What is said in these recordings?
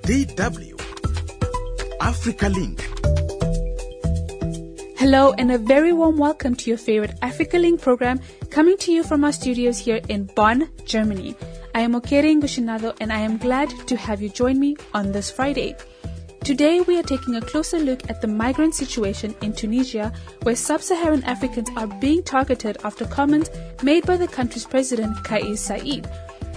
DW Africa Link. Hello and a very warm welcome to your favorite Africa Link program, coming to you from our studios here in Bonn, Germany. I am Okere Ngushinado and I am glad to have you join me on this Friday. Today we are taking a closer look at the migrant situation in Tunisia, where sub-Saharan Africans are being targeted after comments made by the country's president, Kais Saied.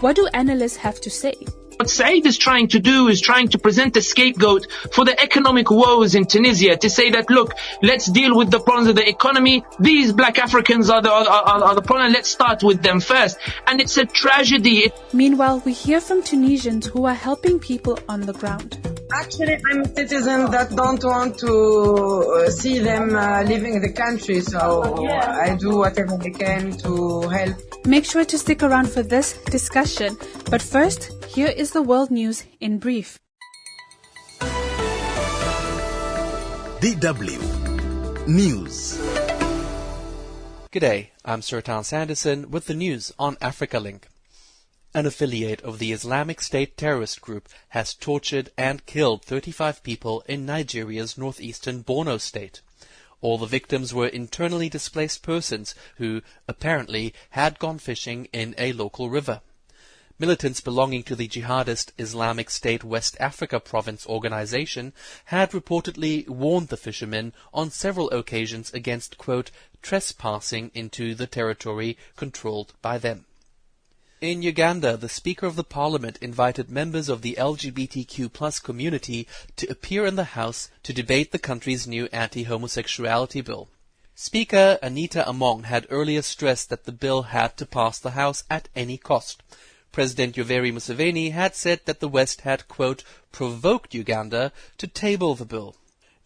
What do analysts have to say? What Said is trying to do is trying to present a scapegoat for the economic woes in Tunisia, to say that, look, let's deal with the problems of the economy. These black Africans are the problem. Let's start with them first. And it's a tragedy. Meanwhile, we hear from Tunisians who are helping people on the ground. Actually, I'm a citizen that don't want to see them leaving the country, so I do whatever I can to help. Make sure to stick around for this discussion. But first, here is the world news in brief. DW News. G'day, I'm Sertan Sanderson with the news on Africa Link. An affiliate of the Islamic State terrorist group has tortured and killed 35 people in Nigeria's northeastern Borno state. All the victims were internally displaced persons who, apparently, had gone fishing in a local river. Militants belonging to the jihadist Islamic State West Africa Province organization had reportedly warned the fishermen on several occasions against, quote, trespassing into the territory controlled by them. In Uganda, the Speaker of the Parliament invited members of the LGBTQ+ community to appear in the House to debate the country's new anti-homosexuality bill. Speaker Anita Among had earlier stressed that the bill had to pass the House at any cost. President Yoweri Museveni had said that the West had, quote, provoked Uganda to table the bill.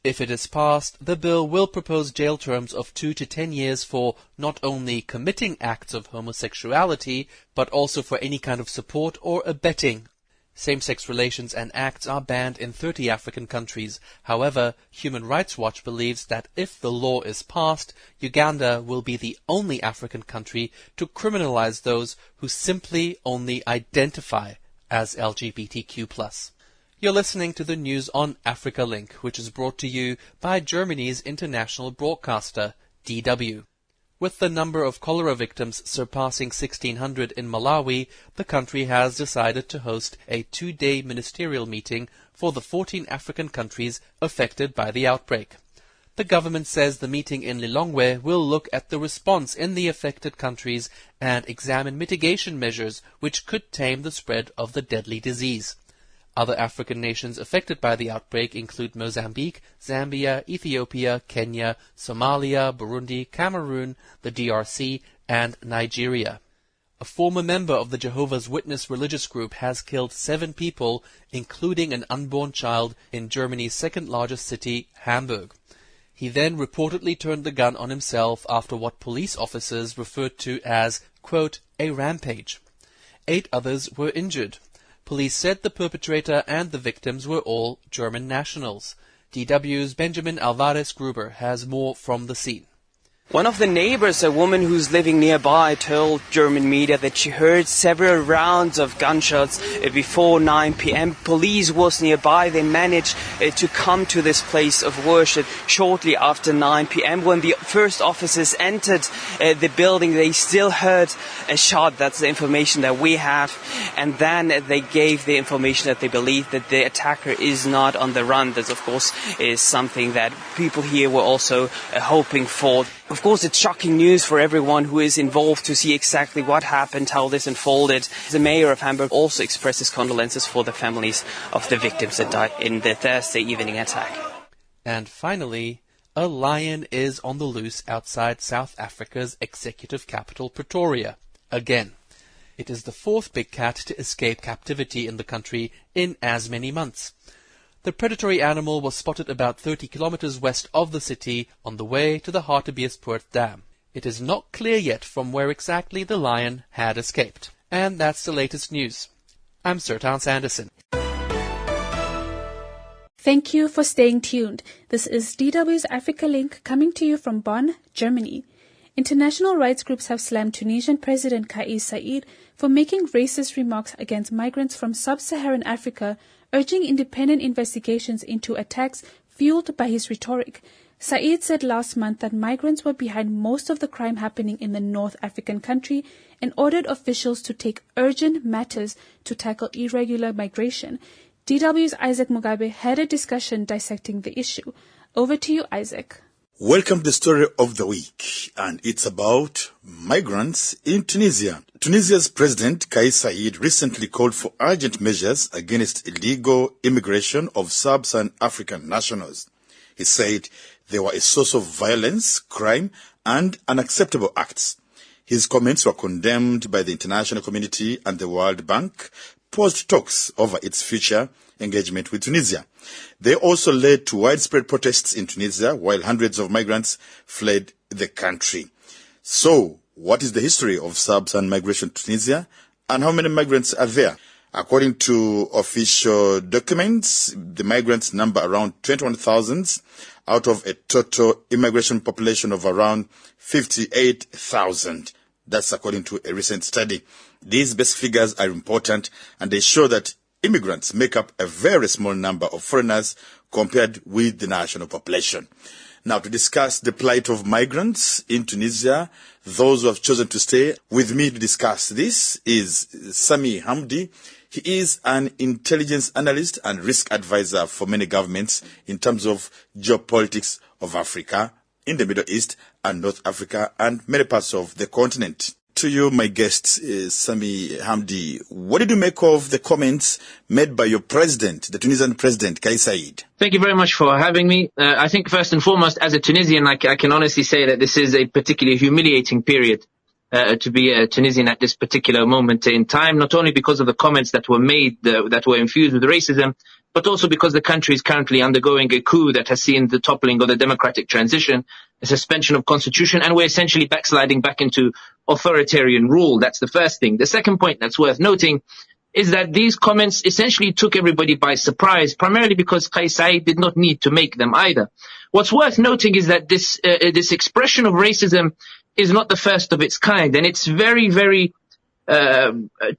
If it is passed, the bill will propose jail terms of 2 to 10 years for not only committing acts of homosexuality, but also for any kind of support or abetting. Same-sex relations and acts are banned in 30 African countries. However, Human Rights Watch believes that if the law is passed, Uganda will be the only African country to criminalize those who simply only identify as LGBTQ+. You're listening to the news on Africa Link, which is brought to you by Germany's international broadcaster, DW. With the number of cholera victims surpassing 1,600 in Malawi, the country has decided to host a 2-day ministerial meeting for the 14 African countries affected by the outbreak. The government says the meeting in Lilongwe will look at the response in the affected countries and examine mitigation measures which could tame the spread of the deadly disease. Other African nations affected by the outbreak include Mozambique, Zambia, Ethiopia, Kenya, Somalia, Burundi, Cameroon, the DRC, and Nigeria. A former member of the Jehovah's Witness religious group has killed 7 people, including an unborn child, in Germany's second-largest city, Hamburg. He then reportedly turned the gun on himself after what police officers referred to as, quote, a rampage. 8 others were injured. Police said the perpetrator and the victims were all German nationals. DW's Benjamin Alvarez-Gruber has more from the scene. One of the neighbors, a woman who's living nearby, told German media that she heard several rounds of gunshots before 9 p.m. Police was nearby. They managed to come to this place of worship shortly after 9 p.m. When the first officers entered the building, they still heard a shot. That's the information that we have. And then they gave the information that they believe that the attacker is not on the run. That, of course, is something that people here were also hoping for. Of course, it's shocking news for everyone who is involved to see exactly what happened, how this unfolded. The mayor of Hamburg also expresses condolences for the families of the victims that died in the Thursday evening attack. And finally, a lion is on the loose outside South Africa's executive capital, Pretoria. Again. It is the 4th big cat to escape captivity in the country in as many months. The predatory animal was spotted about 30 kilometers west of the city on the way to the Hartbeespoort Dam. It is not clear yet from where exactly the lion had escaped. And that's the latest news. I'm Sertan Sanderson. Thank you for staying tuned. This is DW's Africa Link coming to you from Bonn, Germany. International rights groups have slammed Tunisian President Kais Saied for making racist remarks against migrants from sub-Saharan Africa, urging independent investigations into attacks fueled by his rhetoric. Saied said last month that migrants were behind most of the crime happening in the North African country and ordered officials to take urgent matters to tackle irregular migration. DW's Isaac Mugabe had a discussion dissecting the issue. Over to you, Isaac. Welcome to the story of the week, and it's about migrants in Tunisia. Tunisia's President Kais Saied recently called for urgent measures against illegal immigration of sub-Saharan African nationals. He said they were a source of violence, crime, and unacceptable acts. His comments were condemned by the international community, and the World Bank paused talks over its future engagement with Tunisia. They also led to widespread protests in Tunisia while hundreds of migrants fled the country. So, what is the history of sub-Saharan migration to Tunisia, and how many migrants are there? According to official documents, the migrants number around 21,000 out of a total immigration population of around 58,000. That's according to a recent study. These basic figures are important, and they show that immigrants make up a very small number of foreigners compared with the national population. Now, to discuss the plight of migrants in Tunisia, those who have chosen to stay with me to discuss this is Sami Hamdi. He is an intelligence analyst and risk advisor for many governments in terms of geopolitics of Africa, in the Middle East and North Africa, and many parts of the continent. To you, my guest, Sami Hamdi, what did you make of the comments made by your president, the Tunisian president, Kais Saied? Thank you very much for having me. I think first and foremost, as a Tunisian, I can honestly say that this is a particularly humiliating period to be a Tunisian at this particular moment in time, not only because of the comments that were made that were infused with racism, but also because the country is currently undergoing a coup that has seen the toppling of the democratic transition, a suspension of constitution, and we're essentially backsliding back into authoritarian rule. That's the first thing. The second point that's worth noting is that these comments essentially took everybody by surprise, primarily because Kais Saied did not need to make them either. What's worth noting is that this expression of racism is not the first of its kind, and it's very, very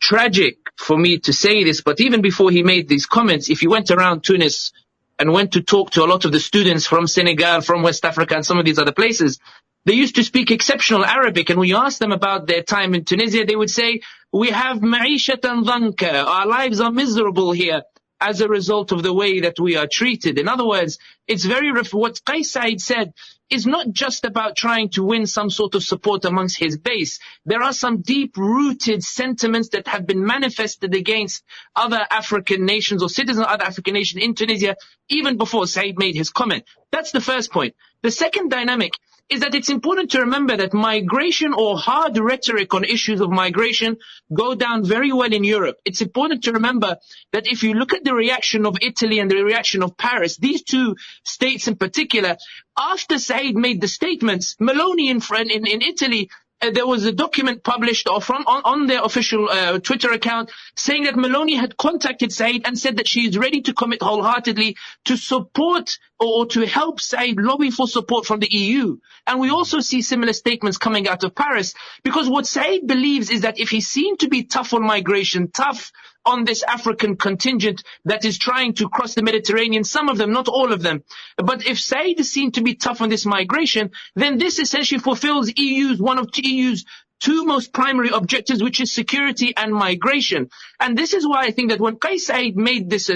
tragic for me to say this, but even before he made these comments, if you went around Tunis and went to talk to a lot of the students from Senegal, from West Africa, and some of these other places, they used to speak exceptional Arabic, and when you ask them about their time in Tunisia, they would say, we have ma'ishatan dhanka, our lives are miserable here as a result of the way that we are treated. In other words, it's very what Kais Saied said is not just about trying to win some sort of support amongst his base. There are some deep-rooted sentiments that have been manifested against other African nations or citizens of other African nations in Tunisia even before Saied made his comment. That's the first point. The second dynamic is that it's important to remember that migration or hard rhetoric on issues of migration go down very well in Europe. It's important to remember that if you look at the reaction of Italy and the reaction of Paris, these two states in particular, after Saied made the statements, Meloni in Italy, there was a document published on their official Twitter account saying that Meloni had contacted Saied and said that she is ready to commit wholeheartedly to support or to help Saied lobby for support from the EU. And we also see similar statements coming out of Paris, because what Saied believes is that if he's seen to be tough on migration, tough on this African contingent that is trying to cross the Mediterranean, some of them, not all of them. But if Saied is seen to be tough on this migration, then this essentially fulfills one of EU's two most primary objectives, which is security and migration. And this is why I think that when Kais Saied made this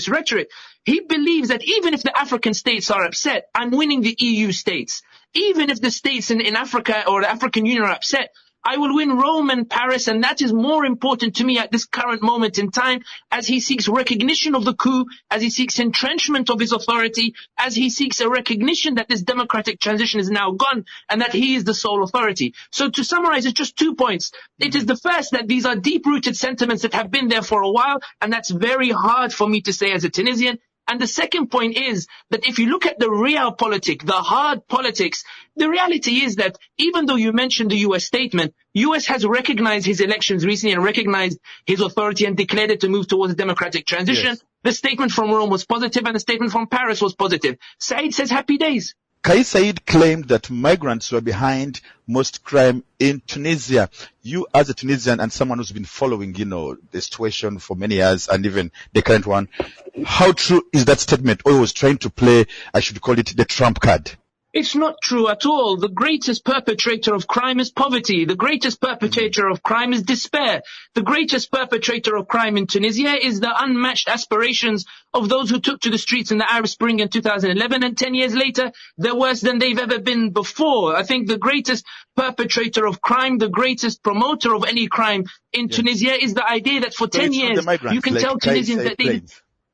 rhetoric, he believes that even if the African states are upset, I'm winning the EU states. Even if the states in Africa or the African Union are upset, I will win Rome and Paris, and that is more important to me at this current moment in time, as he seeks recognition of the coup, as he seeks entrenchment of his authority, as he seeks a recognition that this democratic transition is now gone and that he is the sole authority. So to summarize, it's just 2 points. It is the first, that these are deep-rooted sentiments that have been there for a while, and that's very hard for me to say as a Tunisian. And the second point is that if you look at the realpolitik, the hard politics, the reality is that even though you mentioned the U.S. statement, U.S. has recognized his elections recently and recognized his authority and declared it to move towards a democratic transition. Yes. The statement from Rome was positive and the statement from Paris was positive. Saied says happy days. Kais Saied claimed that migrants were behind most crime in Tunisia. You, as a Tunisian and someone who's been following, the situation for many years and even the current one, how true is that statement? Or he was trying to play, I should call it, the trump card? It's not true at all. The greatest perpetrator of crime is poverty. The greatest perpetrator of crime is despair. The greatest perpetrator of crime in Tunisia is the unmatched aspirations of those who took to the streets in the Arab Spring in 2011, and 10 years later, they're worse than they've ever been before. I think the greatest perpetrator of crime, the greatest promoter of any crime in Tunisia is the idea that for 10 years, you can tell Tunisians that they...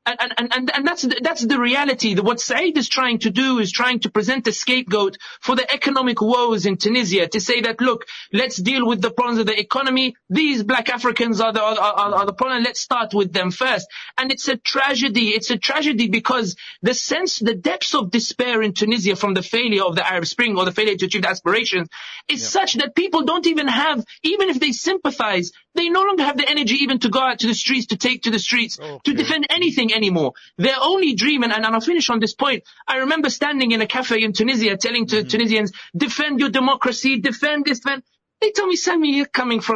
And that's the reality. What Said is trying to do is trying to present a scapegoat for the economic woes in Tunisia, to say that, look, let's deal with the problems of the economy. These black Africans are the problem. Let's start with them first. And it's a tragedy. It's a tragedy because the depths of despair in Tunisia from the failure of the Arab Spring or the failure to achieve aspirations is such that people don't even have, even if they sympathize, they no longer have the energy even to go out to the streets, to take to the streets, to defend anything anymore. Their only dream, and I'll finish on this point, I remember standing in a cafe in Tunisia telling to Tunisians, defend your democracy, defend this, defend. They tell me, Sammy, you're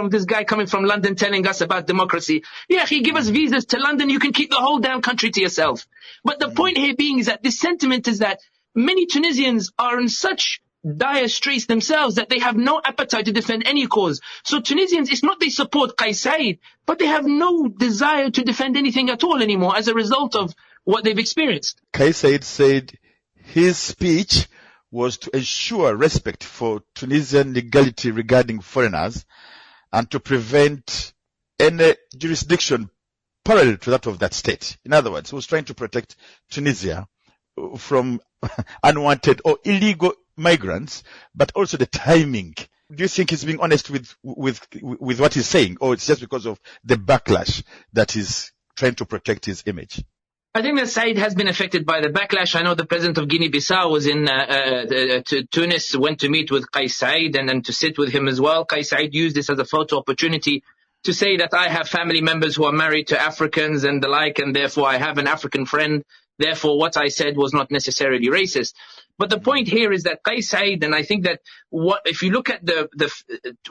this guy coming from London telling us about democracy. Yeah, he give us visas to London, you can keep the whole damn country to yourself. But the point here being is that this sentiment is that many Tunisians are in such dire straits themselves that they have no appetite to defend any cause. So Tunisians, it's not they support Kais Saied, but they have no desire to defend anything at all anymore as a result of what they've experienced. Kais Saied said his speech was to ensure respect for Tunisian legality regarding foreigners and to prevent any jurisdiction parallel to that of that state. In other words, he was trying to protect Tunisia from unwanted or illegal migrants, but also the timing. Do you think he's being honest with what he's saying, or it's just because of the backlash that he's trying to protect his image? I think that Said has been affected by the backlash. I know the president of Guinea-Bissau was in Tunis, went to meet with Kais Saied and to sit with him as well. Kais Saied used this as a photo opportunity to say that I have family members who are married to Africans and the like, and therefore I have an African friend. Therefore, what I said was not necessarily racist. But the point here is that Kais Saied, and I think that if you look at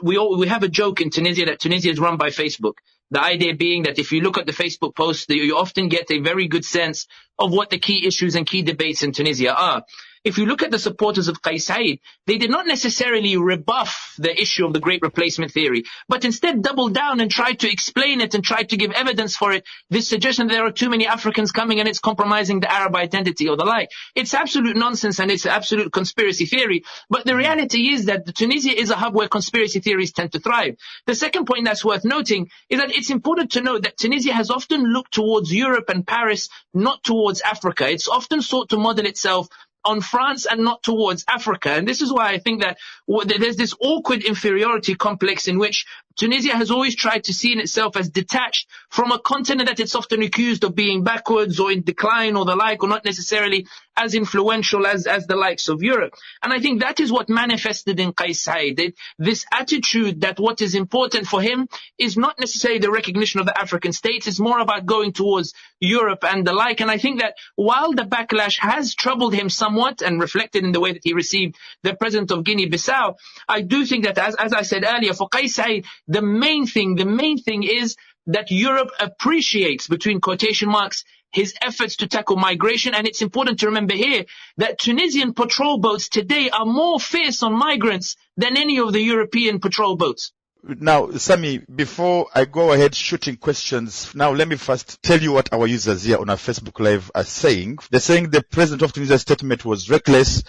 we have a joke in Tunisia that Tunisia is run by Facebook. The idea being that if you look at the Facebook posts, you often get a very good sense of what the key issues and key debates in Tunisia are. If you look at the supporters of Kais Saied, they did not necessarily rebuff the issue of the Great Replacement Theory, but instead doubled down and tried to explain it and tried to give evidence for it. This suggestion that there are too many Africans coming and it's compromising the Arab identity or the like. It's absolute nonsense and it's absolute conspiracy theory. But the reality is that Tunisia is a hub where conspiracy theories tend to thrive. The second point that's worth noting is that it's important to note that Tunisia has often looked towards Europe and Paris, not towards Africa. It's often sought to model itself on France and not towards Africa. And this is why I think that there's this awkward inferiority complex in which Tunisia has always tried to see in itself as detached from a continent that it's often accused of being backwards or in decline or the like, or not necessarily as influential as the likes of Europe. And I think that is what manifested in Kais Saied. This attitude that what is important for him is not necessarily the recognition of the African states, it's more about going towards Europe and the like. And I think that while the backlash has troubled him somewhat and reflected in the way that he received the president of Guinea-Bissau, I do think that, as I said earlier, for Kais Saied, the main thing is that Europe appreciates, between quotation marks, his efforts to tackle migration. And it's important to remember here that Tunisian patrol boats today are more fierce on migrants than any of the European patrol boats. Now, Sammy, before I go ahead shooting questions, now let me first tell you what our users here on our Facebook Live are saying. They're saying the president of Tunisia's statement was reckless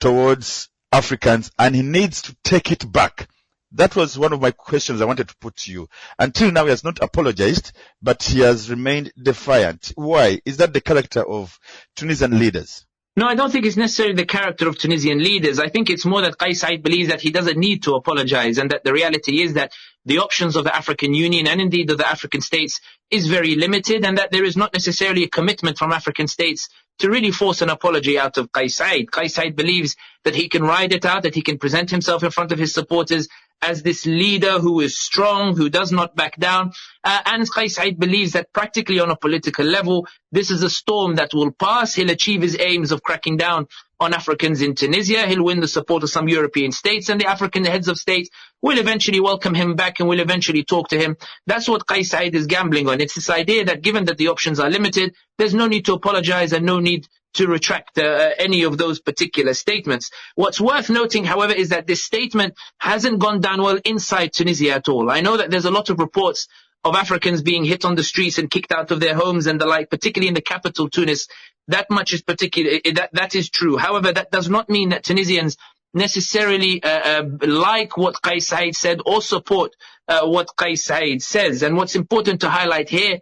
towards Africans and he needs to take it back. That was one of my questions I wanted to put to you. Until now, he has not apologized, but he has remained defiant. Why? Is that the character of Tunisian leaders? No, I don't think it's necessarily the character of Tunisian leaders. I think it's more that Kais Saied believes that he doesn't need to apologize, and that the reality is that the options of the African Union and indeed of the African states is very limited, and that there is not necessarily a commitment from African states to really force an apology out of Kais Saied. Kais Saied believes that he can ride it out, that he can present himself in front of his supporters as this leader who is strong, who does not back down. And Qais Said believes that practically on a political level, this is a storm that will pass. He'll achieve his aims of cracking down on Africans in Tunisia. He'll win the support of some European states, and the African heads of state will eventually welcome him back and will eventually talk to him. That's what Qais Said is gambling on. It's this idea that given that the options are limited, there's no need to apologize and no need to retract any of those particular statements. What's worth noting, however, is that this statement hasn't gone down well inside Tunisia at all. I know that there's a lot of reports of Africans being hit on the streets and kicked out of their homes and the like, particularly in the capital, Tunis. That much is that is true. However, that does not mean that Tunisians necessarily like what Qais Said said or support what Qais Said says. And what's important to highlight here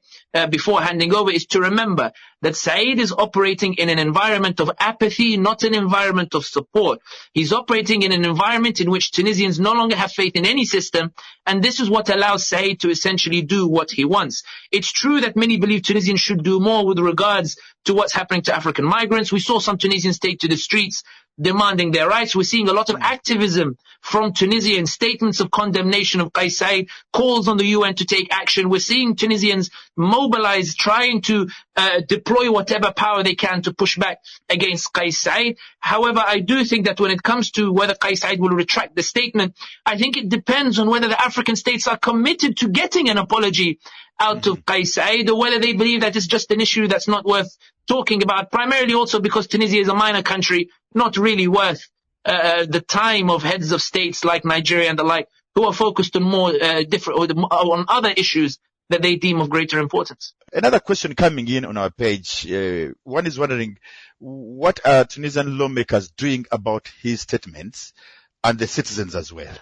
before handing over is to remember that Said is operating in an environment of apathy, not an environment of support. He's operating in an environment in which Tunisians no longer have faith in any system, and this is what allows Said to essentially do what he wants. It's true that many believe Tunisians should do more with regards to what's happening to African migrants. We saw some Tunisians take to the streets demanding their rights. We're seeing a lot of activism from Tunisia and statements of condemnation of Qais Said, calls on the UN to take action. We're seeing Tunisians mobilize, trying to deploy whatever power they can to push back against Qais Said. However, I do think that when it comes to whether Qais Said will retract the statement, I think it depends on whether the African states are committed to getting an apology out of Qais Said, or whether they believe that it's just an issue that's not worth talking about, primarily also because Tunisia is a minor country, not really worth the time of heads of states like Nigeria and the like, who are focused on more on other issues that they deem of greater importance. Another question coming in on our page. One is wondering, what are Tunisian lawmakers doing about his statements and the citizens as well?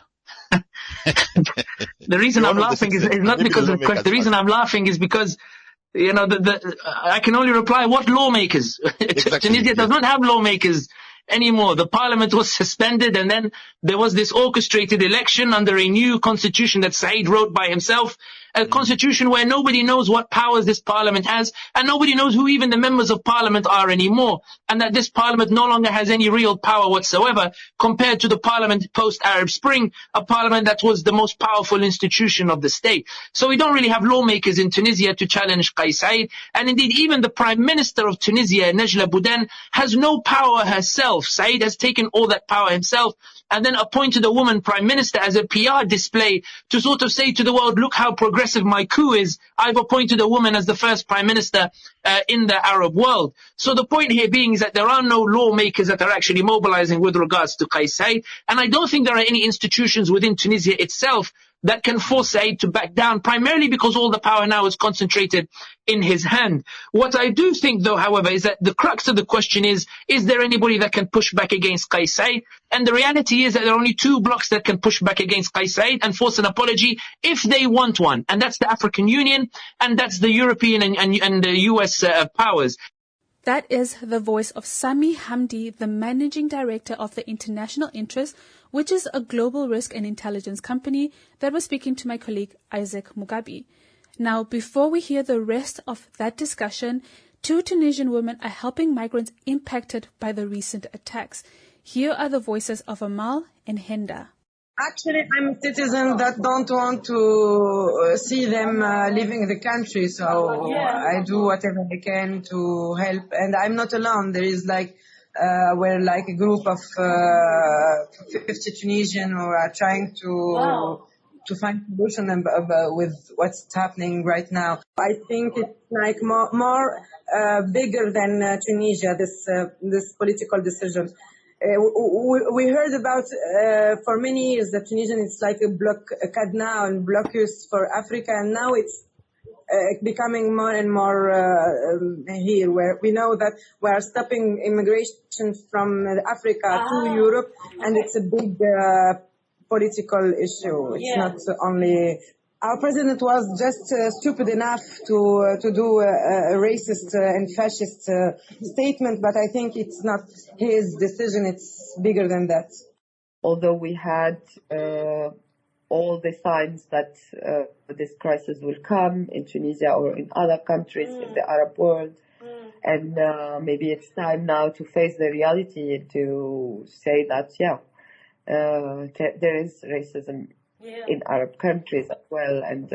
The reason I'm laughing is not because of the question. The reason I'm laughing is because, you know, I can only reply, what lawmakers? Exactly, Tunisia does not have lawmakers anymore. The parliament was suspended, and then there was this orchestrated election under a new constitution that Said wrote by himself, a constitution where nobody knows what powers this parliament has, and nobody knows who even the members of parliament are anymore, and that this parliament no longer has any real power whatsoever compared to the parliament post-Arab Spring, a parliament that was the most powerful institution of the state. So we don't really have lawmakers in Tunisia to challenge Qais Said, and indeed even the prime minister of Tunisia, Najla Bouden, has no power herself. Said has taken all that power himself and then appointed a woman prime minister as a PR display to sort of say to the world, look how progressive my coup is. I've appointed a woman as the first prime minister in the Arab world. So the point here being is that there are no lawmakers that are actually mobilizing with regards to Qais Said, and I don't think there are any institutions within Tunisia itself that can force Said to back down, primarily because all the power now is concentrated in his hand. What I do think, though, however, is that the crux of the question is there anybody that can push back against Qais Said? And the reality is that there are only two blocs that can push back against Qais Said and force an apology if they want one, and that's the African Union, and that's the European and the US powers. That is the voice of Sami Hamdi, the managing director of the International Interest, which is a global risk and intelligence company that was speaking to my colleague Isaac Mugabi. Now, before we hear the rest of that discussion, two Tunisian women are helping migrants impacted by the recent attacks. Here are the voices of Amal and Henda. Actually, I'm a citizen that don't want to see them leaving the country, so I do whatever I can to help. And I'm not alone. There is we're like a group of 50 Tunisian who are trying to find solution with what's happening right now. I think it's like more bigger than Tunisia, this political decision. We heard about for many years that Tunisian is like a cadenas and blocus for Africa, and now it's becoming more and more here, where we know that we are stopping immigration from Africa to Europe, and it's a big political issue. It's not only. Our president was just stupid enough to do a racist and fascist statement, but I think it's not his decision. It's bigger than that. Although we had all the signs that this crisis will come in Tunisia or in other countries in the Arab world, and maybe it's time now to face the reality, to say that, there is racism in Arab countries as well, and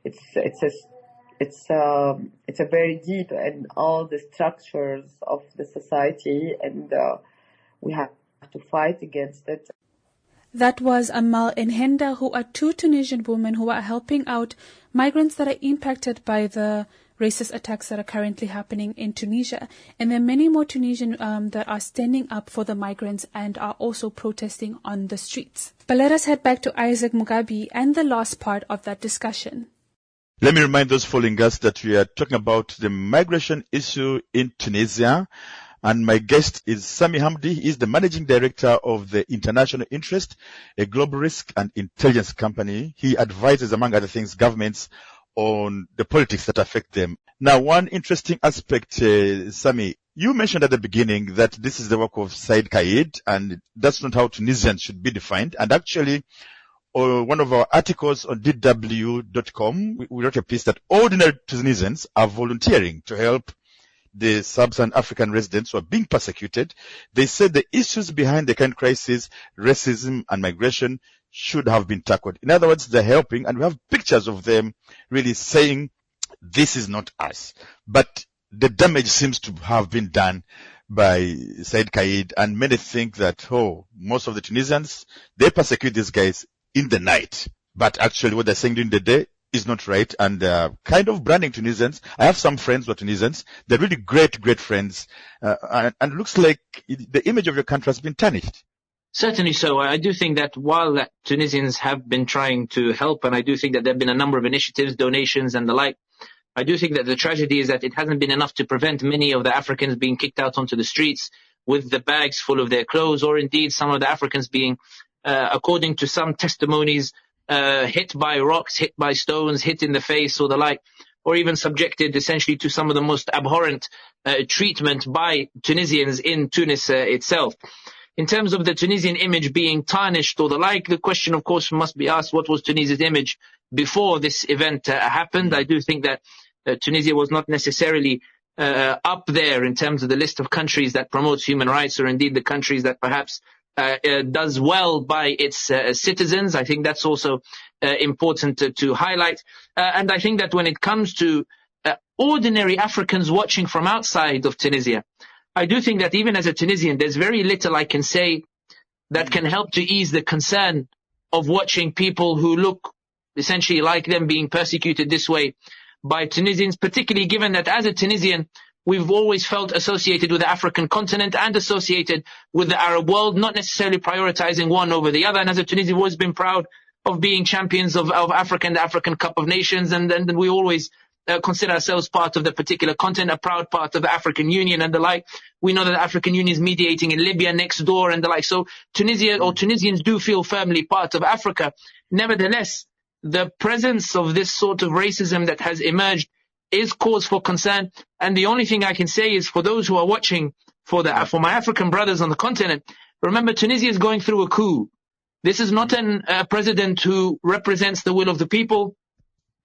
it's a very deep in all the structures of the society, and we have to fight against it. That was Amal and Henda, who are two Tunisian women who are helping out migrants that are impacted by the racist attacks that are currently happening in Tunisia. And there are many more Tunisians that are standing up for the migrants and are also protesting on the streets. But let us head back to Isaac Mugabe and the last part of that discussion. Let me remind those following us that we are talking about the migration issue in Tunisia. And my guest is Sami Hamdi. He is the managing director of the International Interest, a global risk and intelligence company. He advises, among other things, governments on the politics that affect them. Now, one interesting aspect, Sami, you mentioned at the beginning that this is the work of Said Qaid, and that's not how Tunisians should be defined. And actually, one of our articles on DW.com, we wrote a piece that ordinary Tunisians are volunteering to help the sub-Saharan African residents who are being persecuted. They said the issues behind the current crisis, racism and migration, should have been tackled. In other words, they're helping, and we have pictures of them really saying, this is not us. But the damage seems to have been done by Said Qaid, and many think that, most of the Tunisians, they persecute these guys in the night. But actually what they're saying during the day is not right, and kind of branding Tunisians. I have some friends who are Tunisians. They're really great, great friends. And it looks like the image of your country has been tarnished. Certainly so. I do think that while Tunisians have been trying to help, and I do think that there have been a number of initiatives, donations and the like, I do think that the tragedy is that it hasn't been enough to prevent many of the Africans being kicked out onto the streets with the bags full of their clothes, or indeed some of the Africans being, according to some testimonies, hit by rocks, hit by stones, hit in the face or the like, or even subjected essentially to some of the most abhorrent treatment by Tunisians in Tunis itself. In terms of the Tunisian image being tarnished or the like, the question of course must be asked, what was Tunisia's image before this event happened? I do think that Tunisia was not necessarily up there in terms of the list of countries that promotes human rights, or indeed the countries that perhaps does well by its citizens. I think that's also important to highlight. And I think that when it comes to ordinary Africans watching from outside of Tunisia, I do think that even as a Tunisian, there's very little I can say that can help to ease the concern of watching people who look essentially like them being persecuted this way by Tunisians, particularly given that as a Tunisian, we've always felt associated with the African continent and associated with the Arab world, not necessarily prioritizing one over the other. And as a Tunisian, we've always been proud of being champions of Africa and the African Cup of Nations. And then we always consider ourselves part of the particular continent, a proud part of the African Union and the like. We know that the African Union is mediating in Libya next door and the like. So Tunisia, or Tunisians, do feel firmly part of Africa. Nevertheless, the presence of this sort of racism that has emerged is cause for concern. And the only thing I can say is, for those who are watching, for my African brothers on the continent, remember Tunisia is going through a coup. This is not a president who represents the will of the people.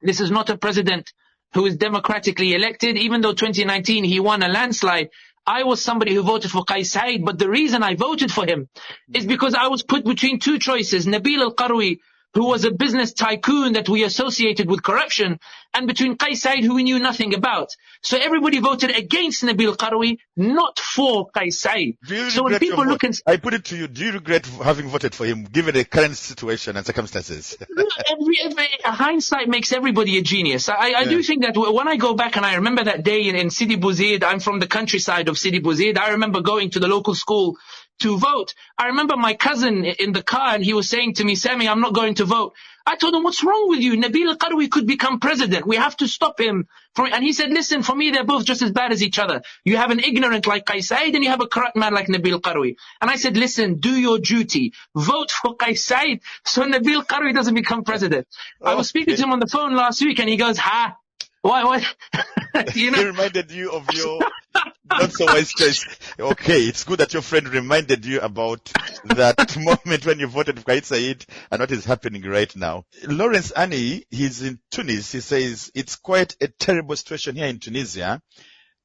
This is not a president who is democratically elected. Even though 2019 he won a landslide, I was somebody who voted for Kais Saied, but the reason I voted for him is because I was put between two choices: Nabil Al-Qaroui, who was a business tycoon that we associated with corruption, and between Kais Saied, who we knew nothing about. So everybody voted against Nabil Qaroui, not for Kais Saied. So when people look and... I put it to you, do you regret having voted for him, given the current situation and circumstances? Hindsight makes everybody a genius. I do think that when I go back and I remember that day in Sidi Bouzid, I'm from the countryside of Sidi Bouzid, I remember going to the local school to vote. I remember my cousin in the car, and he was saying to me, Sami, I'm not going to vote. I told him, what's wrong with you? Nabil Al-Qaroui could become president. We have to stop him. And he said, listen, for me, they're both just as bad as each other. You have an ignorant like Kais Saied, and you have a corrupt man like Nabil Qaroui. And I said, listen, do your duty. Vote for Kais Saied so Nabil Qaroui doesn't become president. I was speaking to him on the phone last week, and he goes, what? You know? He reminded you of your not so wise choice. Okay, it's good that your friend reminded you about that moment when you voted for Kais Saied and what is happening right now. Lawrence Ani, he's in Tunis. He says it's quite a terrible situation here in Tunisia.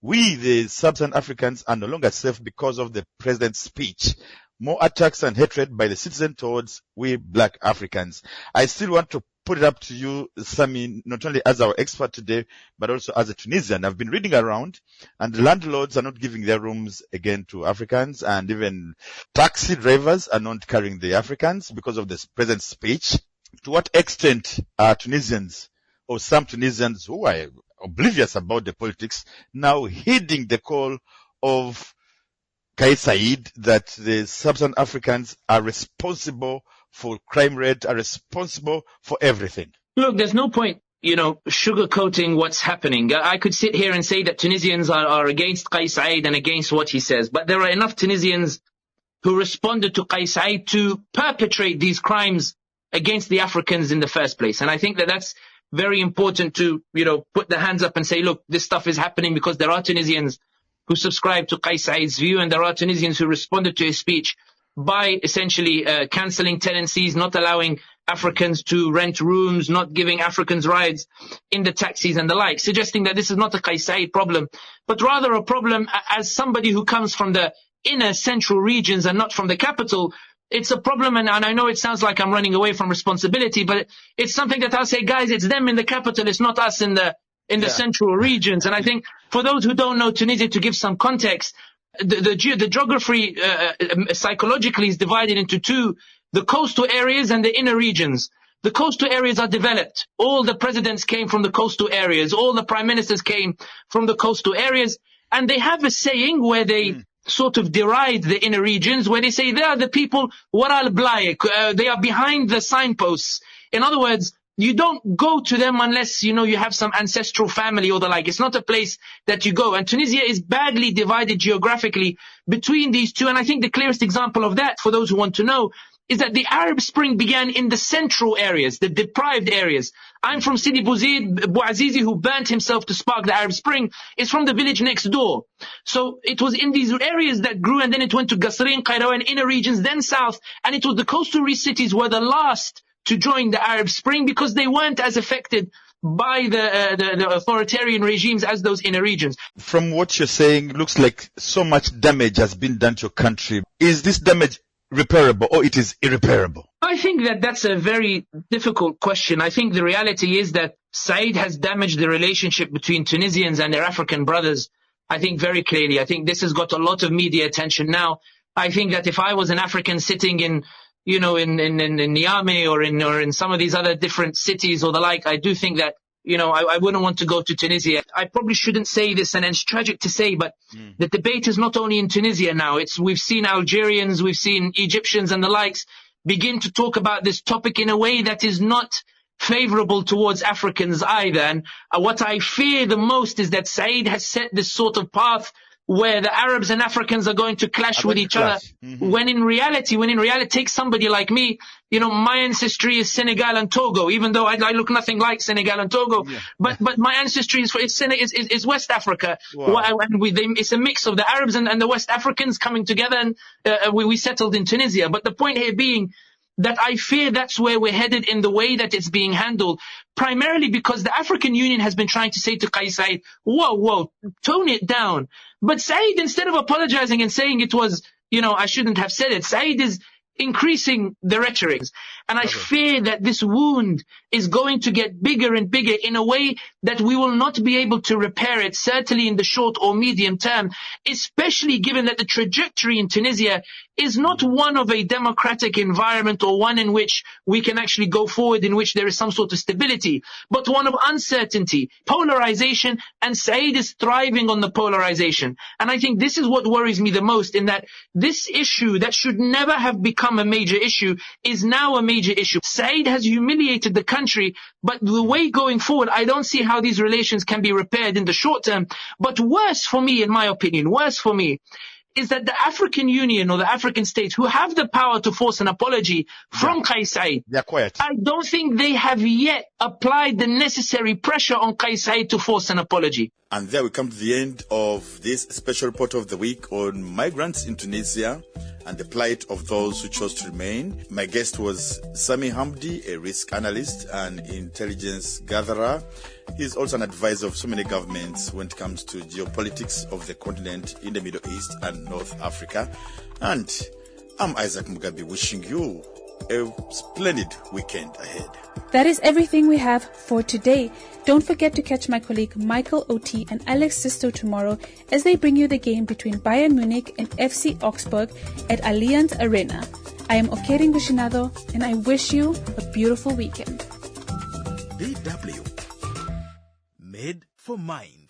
We, the sub-Saharan Africans, are no longer safe because of the president's speech. more attacks and hatred by the citizen towards we black Africans. I still want to put it up to you, Sami, not only as our expert today, but also as a Tunisian. I've been reading around, and landlords are not giving their rooms again to Africans, and even taxi drivers are not carrying the Africans because of this present speech. To what extent are Tunisians, or some Tunisians who are oblivious about the politics, now heeding the call of Kais Saied that the sub-Saharan Africans are responsible for crime rate, are responsible for everything? Look, there's no point, sugarcoating what's happening. I could sit here and say that Tunisians are against Kais Saied and against what he says, but there are enough Tunisians who responded to Kais Saied to perpetrate these crimes against the Africans in the first place. And I think that that's very important to, put the hands up and say, look, this stuff is happening because there are Tunisians who subscribe to Kais Saied's view, and there are Tunisians who responded to his speech by essentially cancelling tenancies, not allowing Africans to rent rooms, not giving Africans rides in the taxis and the like, suggesting that this is not a Kais Saied problem, but rather a problem as somebody who comes from the inner central regions and not from the capital. It's a problem, and I know it sounds like I'm running away from responsibility, but it's something that I'll say, guys, it's them in the capital, it's not us in the central regions. And I think for those who don't know Tunisia, to give some context, the geography psychologically is divided into two: the coastal areas and the inner regions. The coastal areas are developed. All the presidents came from the coastal areas. All the prime ministers came from the coastal areas. And they have a saying where they sort of deride the inner regions, where they say they are the people wara al-blayek, they are behind the signposts. In other words, you don't go to them unless, you have some ancestral family or the like. It's not a place that you go. And Tunisia is badly divided geographically between these two. And I think the clearest example of that, for those who want to know, is that the Arab Spring began in the central areas, the deprived areas. I'm from Sidi Bouzid. Bouazizi, who burnt himself to spark the Arab Spring, is from the village next door. So it was in these areas that grew, and then it went to Qasrin, Qairawa, and inner regions, then south. And it was the coastal cities were the last to join the Arab Spring because they weren't as affected by the authoritarian regimes as those inner regions. From what you're saying, it looks like so much damage has been done to your country. Is this damage repairable, or it is irreparable? I think that that's a very difficult question. I think the reality is that Saied has damaged the relationship between Tunisians and their African brothers, I think, very clearly. I think this has got a lot of media attention now. I think that if I was an African sitting in Niamey or in some of these other different cities or the like, I do think that, I wouldn't want to go to Tunisia. I probably shouldn't say this, and it's tragic to say, but the debate is not only in Tunisia now. We've seen Algerians, we've seen Egyptians and the likes begin to talk about this topic in a way that is not favorable towards Africans either. And what I fear the most is that Saied has set this sort of path where the Arabs and Africans are going to clash with each other. When in reality, take somebody like me, my ancestry is Senegal and Togo, even though I look nothing like Senegal and Togo, but my ancestry is West Africa. Wow. And it's a mix of the Arabs and the West Africans coming together, and we settled in Tunisia. But the point here being that I fear that's where we're headed in the way that it's being handled, primarily because the African Union has been trying to say to Kais Saied, whoa, tone it down. But Saied, instead of apologizing and saying it was, I shouldn't have said it, Saied is increasing the rhetoric. And I fear that this wound is going to get bigger and bigger in a way that we will not be able to repair it, certainly in the short or medium term, especially given that the trajectory in Tunisia is not one of a democratic environment or one in which we can actually go forward, in which there is some sort of stability, but one of uncertainty, polarization, and Saied is thriving on the polarization. And I think this is what worries me the most, in that this issue that should never have become a major issue is now a major issue. Saied has humiliated the country, but the way going forward, I don't see how these relations can be repaired in the short term. But worse for me, in my opinion, is that the African Union or the African states who have the power to force an apology from Kais Saied, they're quiet. I don't think they have yet applied the necessary pressure on Kais Saied to force an apology. And there we come to the end of this special report of the week on migrants in Tunisia and the plight of those who chose to remain. My guest was Sami Hamdi, a risk analyst and intelligence gatherer. He's also an advisor of so many governments when it comes to geopolitics of the continent in the Middle East and North Africa. And I'm Isaac Mugabe, wishing you a splendid weekend ahead. That is everything we have for today. Don't forget to catch my colleague Michael Oti and Alex Sisto tomorrow as they bring you the game between Bayern Munich and FC Augsburg at Allianz Arena. I am Okering Gushinado, and I wish you a beautiful weekend. DW, made for mind.